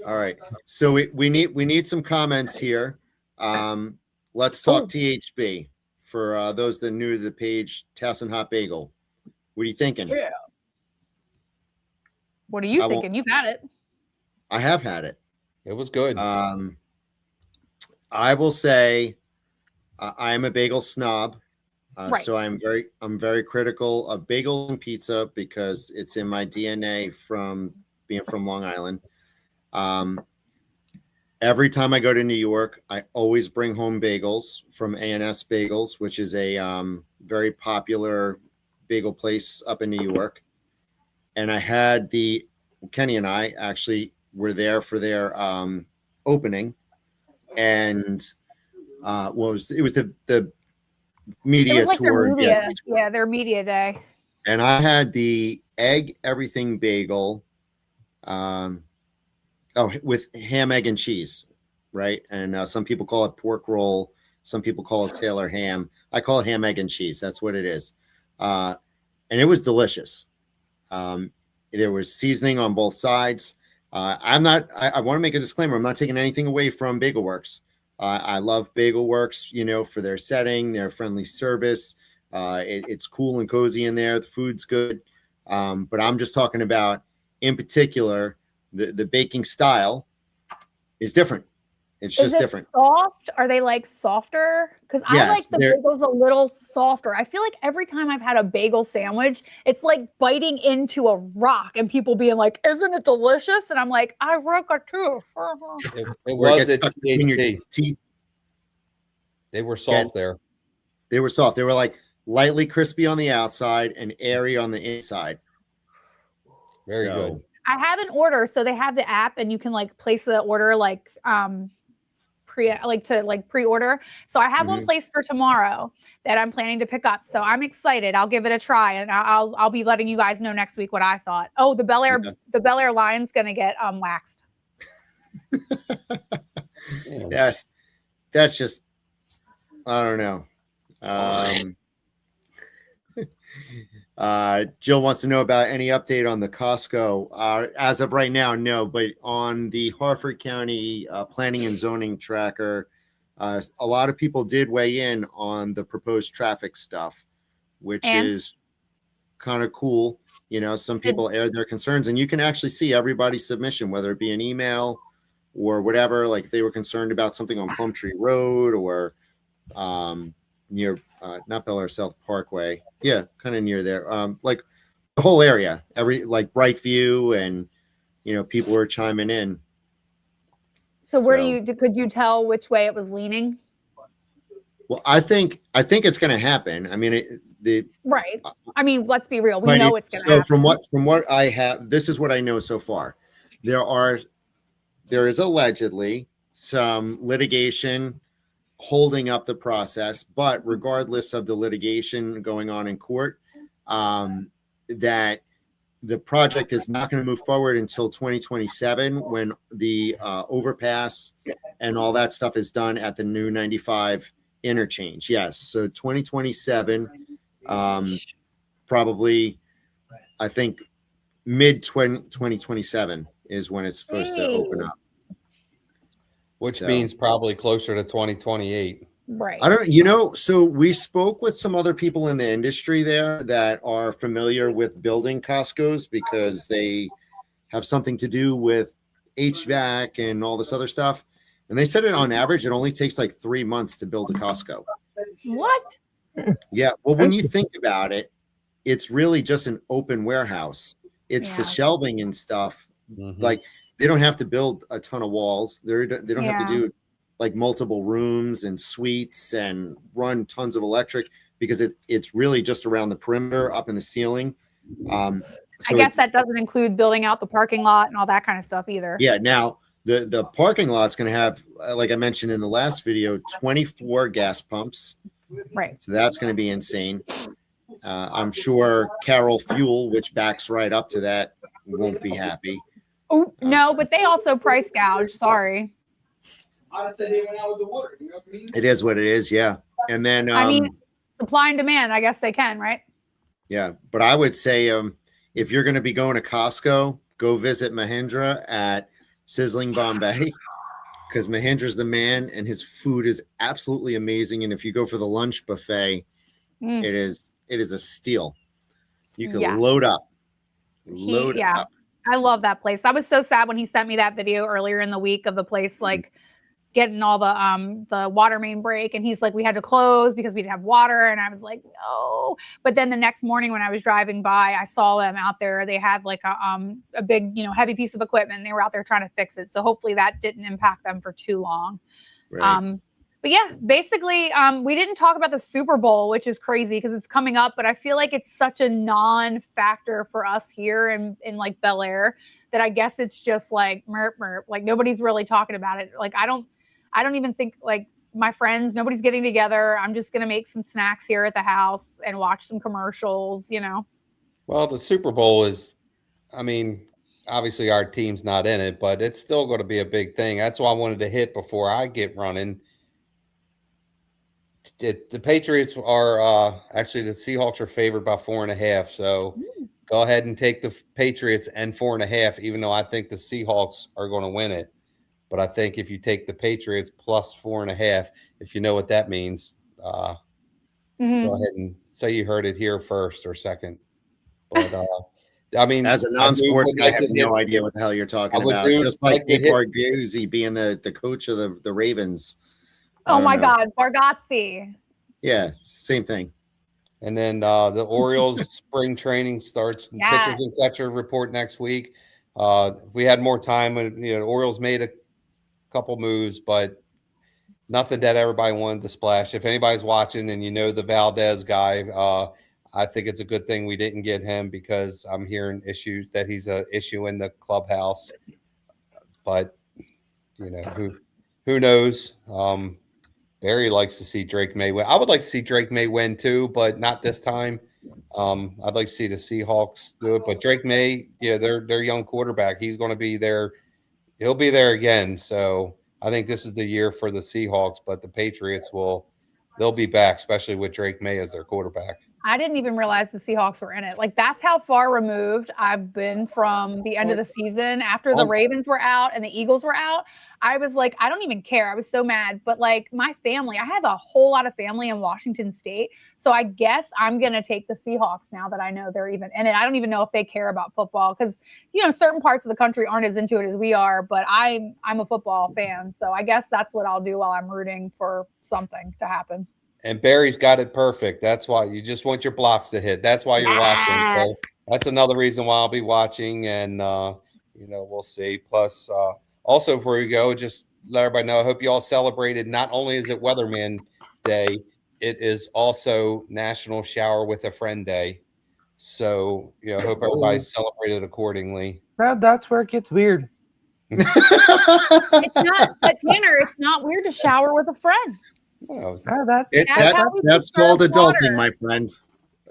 All right, so we need some comments here. Let's talk THB for those that are new to the page. Tassin Hot Bagel. What are you thinking? Yeah. What are you thinking? You've had it. I have had it. It was good. I will say I am a bagel snob. Right. So I'm very critical of bagel and pizza because it's in my DNA from being from Long Island. Every time I go to New York, I always bring home bagels from A&S Bagels, which is a very popular bagel place up in New York. And I had Kenny and I actually were there for their opening, and it was the media It was like tour. their media day. And I had the egg everything bagel, with ham, egg, and cheese, right? And some people call it pork roll. Some people call it Taylor ham. I call it ham, egg, and cheese. That's what it is. And it was delicious. There was seasoning on both sides. I want to make a disclaimer. I'm not taking anything away from Bagel Works. I love Bagel Works, for their setting, their friendly service. It's cool and cozy in there. The food's good. But I'm just talking about, in particular, the baking style is different. It's just different. Soft? Are they like softer? Because I like the bagels a little softer. I feel like every time I've had a bagel sandwich, it's like biting into a rock and people being like, "Isn't it delicious?" And I'm like, "I broke a tooth." It was at THC. They were soft there. They were soft. They were like lightly crispy on the outside and airy on the inside. Very good. I have an order, so they have the app, and you can like place the order pre-order. So I have one placed for tomorrow that I'm planning to pick up. So I'm excited. I'll give it a try, and I'll be letting you guys know next week what I thought. Oh, the Bel-Air line's gonna get waxed. That's just, I don't know. Jill wants to know about any update on the Costco. As of right now, no, but on the Harford County Planning and Zoning Tracker, a lot of people did weigh in on the proposed traffic stuff, which is kind of cool. Some people aired their concerns, and you can actually see everybody's submission, whether it be an email or whatever, like if they were concerned about something on Plumtree Road or near not Bel-Air South Parkway, kind of near there, like the whole area, like Brightview, and people were chiming in. So could you tell which way it was leaning? Well, I think it's going to happen. I mean, right. I mean, let's be real. We know it's going to happen. So from what I have, this is what I know so far. There is allegedly some litigation holding up the process, but regardless of the litigation going on in court, that the project is not going to move forward until 2027, when the overpass and all that stuff is done at the new 95 interchange. Yes, so 2027, probably, I think mid 2027 is when it's supposed to open up. Which means probably closer to 2028. Right. I don't, so we spoke with some other people in the industry there that are familiar with building Costco's, because they have something to do with HVAC and all this other stuff. And they said that on average, it only takes like 3 months to build a Costco. What? Yeah. Well, when you think about it, it's really just an open warehouse. It's the shelving and stuff. Like, they don't have to build a ton of walls. They don't have to do like multiple rooms and suites and run tons of electric, because it's really just around the perimeter, up in the ceiling. I guess that doesn't include building out the parking lot and all that kind of stuff either. Yeah. Now the parking lot's going to have, like I mentioned in the last video, 24 gas pumps. Right. So that's going to be insane. I'm sure Carroll Fuel, which backs right up to that, won't be happy. Oh, no, but they also price gouge. Sorry. It is what it is. Yeah. And then, I mean, supply and demand, I guess they can, right? Yeah. But I would say, if you're going to be going to Costco, go visit Mahindra at Sizzling Bombay, because Mahindra's the man and his food is absolutely amazing. And if you go for the lunch buffet, it is a steal. You can load up. Up. I love that place. I was so sad when he sent me that video earlier in the week of the place, like getting all the water main break. And he's like, we had to close because we didn't have water. And I was like, no. But then the next morning when I was driving by, I saw them out there. They had like a big, heavy piece of equipment, and they were out there trying to fix it. So hopefully that didn't impact them for too long. Right. But yeah, basically, we didn't talk about the Super Bowl, which is crazy because it's coming up, but I feel like it's such a non-factor for us here in like Bel-Air. that I guess it's just like merp merp. Like nobody's really talking about it. Like I don't even think like my friends, nobody's getting together. I'm just gonna make some snacks here at the house and watch some commercials, you know. Well, the Super Bowl is, I mean, obviously our team's not in it, but it's still going to be a big thing. That's why I wanted to hit before I get running. The Patriots are actually the Seahawks are favored by 4.5. So go ahead and take the Patriots and 4.5, even though I think the Seahawks are going to win it. But I think if you take the Patriots plus 4.5, if you know what that means, go ahead and say you heard it here first or second. But I mean, as a non-sports guy, I have no hit, idea what the hell you're talking I would about. do Just like like to Nick hit- Barguzzi being the coach of the Ravens. I Oh don't my know. God, Bargazzi. Yeah, same thing. And then the Orioles spring training starts. And Yes. pitchers and catcher report next week. If we had more time, Orioles made a couple moves, but nothing that everybody wanted to splash. If anybody's watching and you know the Valdez guy, I think it's a good thing we didn't get him because I'm hearing issues that he's an issue in the clubhouse. But who knows? Barry likes to see Drake May win. I would like to see Drake May win too, but not this time. I'd like to see the Seahawks do it. But Drake May, their young quarterback. He's going to be there. He'll be there again. So I think this is the year for the Seahawks, but the Patriots they'll be back, especially with Drake May as their quarterback. I didn't even realize the Seahawks were in it. Like that's how far removed I've been from the end of the season. After the Ravens were out and the Eagles were out, I was like, I don't even care. I was so mad. But like my family, I have a whole lot of family in Washington State. So I guess I'm going to take the Seahawks now that I know they're even in it. I don't even know if they care about football because, certain parts of the country aren't as into it as we are. But I'm a football fan. So I guess that's what I'll do while I'm rooting for something to happen. And Barry's got it perfect. That's why you just want your blocks to hit. That's why you're watching. So that's another reason why I'll be watching. And, we'll see. Plus, also before we go, just let everybody know, I hope you all celebrated. Not only is it Weatherman Day, it is also National Shower with a Friend Day. So, hope everybody celebrated accordingly. That's where it gets weird. It's not, but Tanner, it's not weird to shower with a friend. Well, that's called adulting, my friend.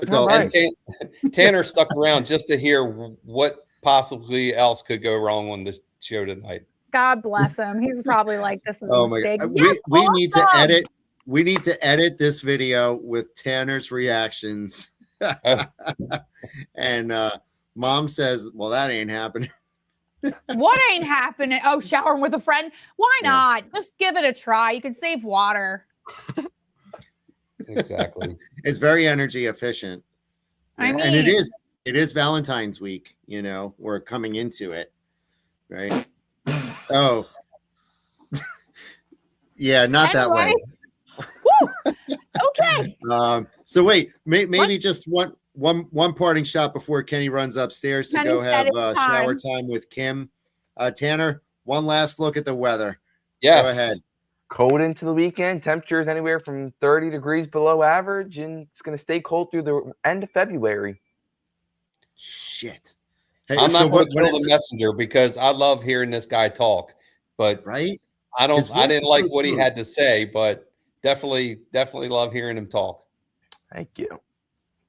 Adulting. And Tanner stuck around just to hear what possibly else could go wrong on the show tonight. God bless him. He's probably like, this is a mistake. We need to edit. We need to edit this video with Tanner's reactions. And Mom says, "Well, that ain't happening." What ain't happening? Oh, showering with a friend? Why not? Just give it a try. You can save water. Exactly. It's very energy efficient. And it is Valentine's week, we're coming into it, right? Oh. Yeah, not that way. Woo! Okay. So wait, maybe just one parting shot before Kenny runs upstairs to go have shower time with Kim. Tanner, one last look at the weather. Yes. Go ahead. Cold into the weekend. Temperatures anywhere from 30 degrees below average, and it's going to stay cold through the end of February. Shit. Hey, I'm not going to kill the messenger because I love hearing this guy talk, but right. I didn't like what he had to say, but definitely love hearing him talk. Thank you.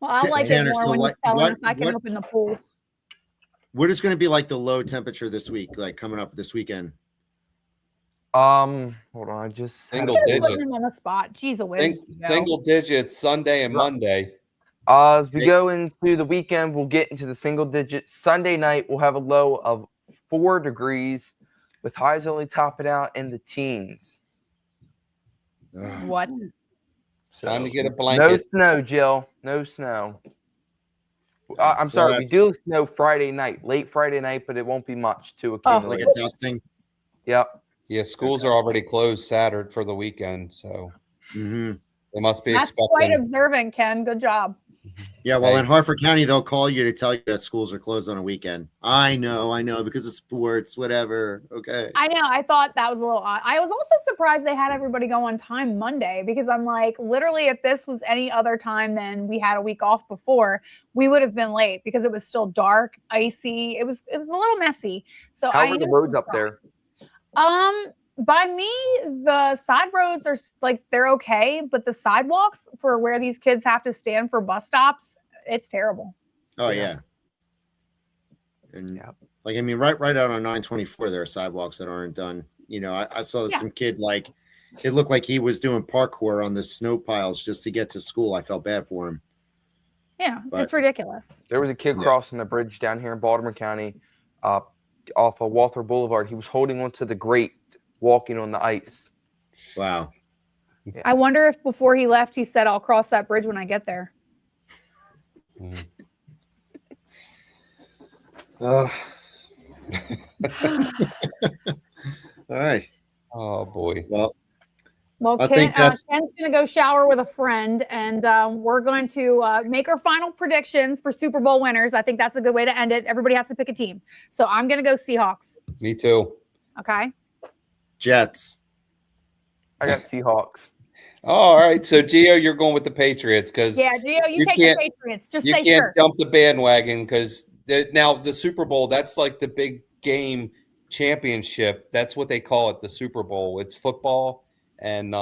Well, I like Tanner, it more when you tell him if I can open the pool. What is going to be like the low temperature this week, like coming up this weekend? Hold on, just single digits on the spot. Jeez, a whiz. Single digits Sunday and Monday. As we go into the weekend, we'll get into the single digits. Sunday night, we'll have a low of 4 degrees, with highs only topping out in the teens. What? So, time to get a blanket. No snow, Jill. No snow. I'm sorry. We do snow Friday night, late Friday night, but it won't be much to accumulate. Like a dusting. Yep. Yeah, schools are already closed Saturday for the weekend, so they must be That's expecting. quite observant, Ken. Good job. Yeah, well, Hey. in Hartford County, they'll call you to tell you that schools are closed on a weekend. I know, because of sports, whatever. Okay. I know. I thought that was a little odd. I was also surprised they had everybody go on time Monday because I'm like, literally, if this was any other time than we had a week off before, we would have been late because it was still dark, icy. It was a little messy. So How were the roads up there? By me, the side roads are like they're okay, but the sidewalks for where these kids have to stand for bus stops, it's terrible. Oh yeah. And like I mean, right out on 924, there are sidewalks that aren't done. You know, I saw some kid like it looked like he was doing parkour on the snow piles just to get to school. I felt bad for him. Yeah, it's ridiculous. There was a kid crossing the bridge down here in Baltimore County, off of Walther Boulevard. He was holding onto the grate, walking on the ice. Wow. Yeah. I wonder if before he left, he said, "I'll cross that bridge when I get there." All right. Oh boy. Well, I Ken, think that's Ken's going to go shower with a friend, and we're going to make our final predictions for Super Bowl winners. I think that's a good way to end it. Everybody has to pick a team. So I'm going to go Seahawks. Me too. Okay. Jets. I got Seahawks. All right. So Gio, you're going with the Patriots because Gio, you take the Patriots. Just say can't sure. dump the bandwagon because now the Super Bowl, that's like the big game championship. That's what they call it, the Super Bowl. It's football. And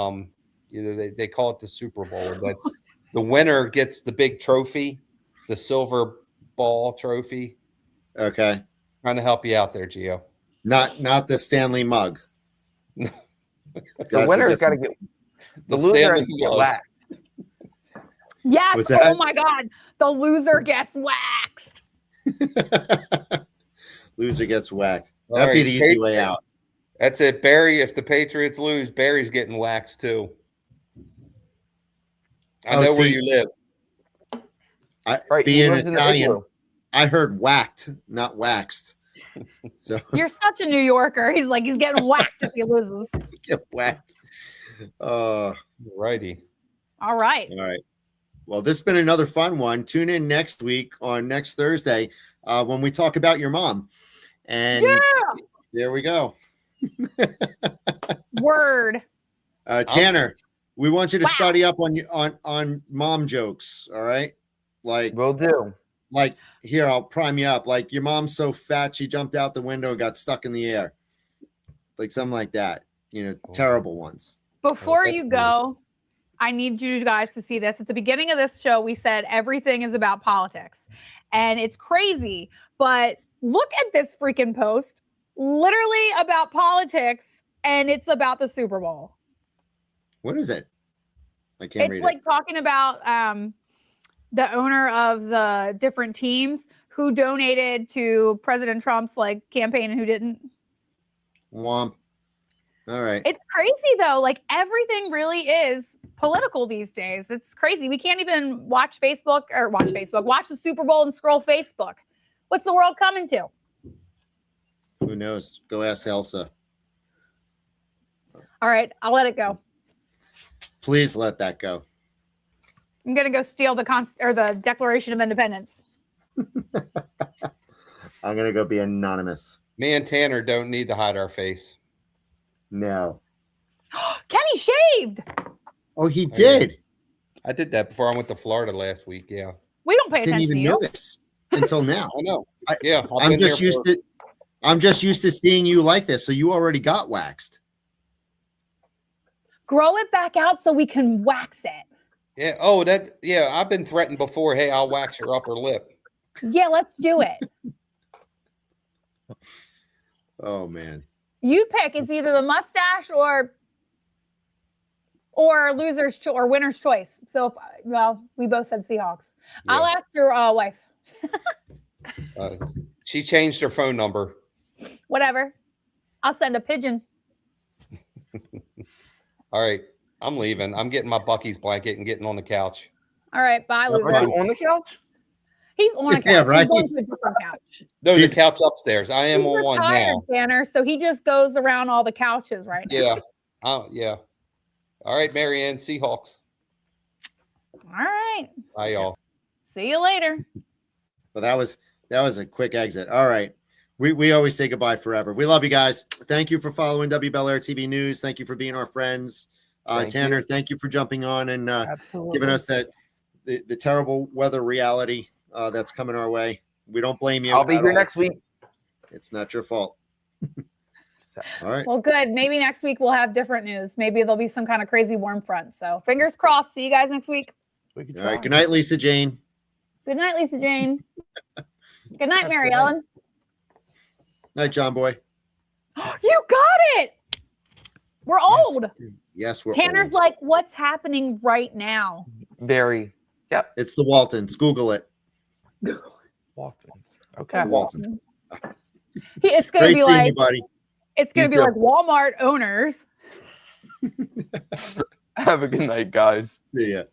they call it the Super Bowl. That's the winner gets the big trophy, the silver ball trophy. Okay. Trying to help you out there, Gio. Not the Stanley mug. The winner's got to get the loser has to get waxed. Yes. What's that? Oh my God. The loser gets waxed. Loser gets whacked. That'd be the easy way out. That's it. Barry, if the Patriots lose, Barry's getting waxed too. I know where you live. Being Italian, I heard whacked, not waxed. So you're such a New Yorker. He's getting whacked if he loses. Get whacked. Righty. All right. Well, this has been another fun one. Tune in next week on next Thursday when we talk about your mom. And there we go. Word. Tanner, we want you to study up on mom jokes. All right. Like will do. Like here, I'll prime you up. Like your mom's so fat she jumped out the window and got stuck in the air. Like something like that. You know, terrible ones. Before you go, I need you guys to see this. At the beginning of this show, we said everything is about politics. And it's crazy. But look at this freaking post. Literally about politics, and it's about the Super Bowl. What is it? I can't read it. It's like talking about the owner of the different teams who donated to President Trump's campaign and who didn't. Womp. All right. It's crazy though. Like everything really is political these days. It's crazy. We can't even watch the Super Bowl and scroll Facebook. What's the world coming to? Who knows? Go ask Elsa. All right, I'll let it go. Please let that go. I'm gonna go steal the Declaration of Independence. I'm gonna go be anonymous. Me and Tanner don't need to hide our face. No. Kenny shaved. Oh, he did. I did that before I went to Florida last week. Yeah. We don't pay Didn't attention even to you. notice until now. I know. I'm just used to seeing you like this. So you already got waxed. Grow it back out so we can wax it. Yeah. Oh, I've been threatened before. Hey, I'll wax your upper lip. Yeah, let's do it. Oh man. You pick. It's either the mustache or loser's or winner's choice. So, we both said Seahawks. Yeah. I'll ask your wife. She changed her phone number. Whatever. I'll send a pigeon. All right. I'm leaving. I'm getting my Bucky's blanket and getting on the couch. All right. Bye, loser. Are you on the couch? He's on a couch. Yeah, right. He's going to a different couch. No, the couch upstairs. I am on one now. Tanner, so he just goes around all the couches right now. Yeah. Yeah. All right, Marianne, Seahawks. All right. Bye, y'all. See you later. Well, that was a quick exit. All right. We always say goodbye forever. We love you guys. Thank you for following WBEL-AIR TV News. Thank you for being our friends. Tanner, thank you for jumping on and giving us the terrible weather reality that's coming our way. We don't blame you. I'll be here next week. It's not your fault. All right. Well, good. Maybe next week we'll have different news. Maybe there'll be some kind of crazy warm front. So fingers crossed. See you guys next week. All right. Good night, Lisa Jane. Good night, Lisa Jane. Good night, Mary Ellen. Night, John Boy. You got it. We're old. Yes, we're Tanner's old. like, what's happening right now? Very. Yep. It's the Waltons. Google it. Waltons. Okay. The Waltons. It's gonna Great be seeing like you, buddy. it's gonna be too. like Walmart owners. Have a good night, guys. See ya.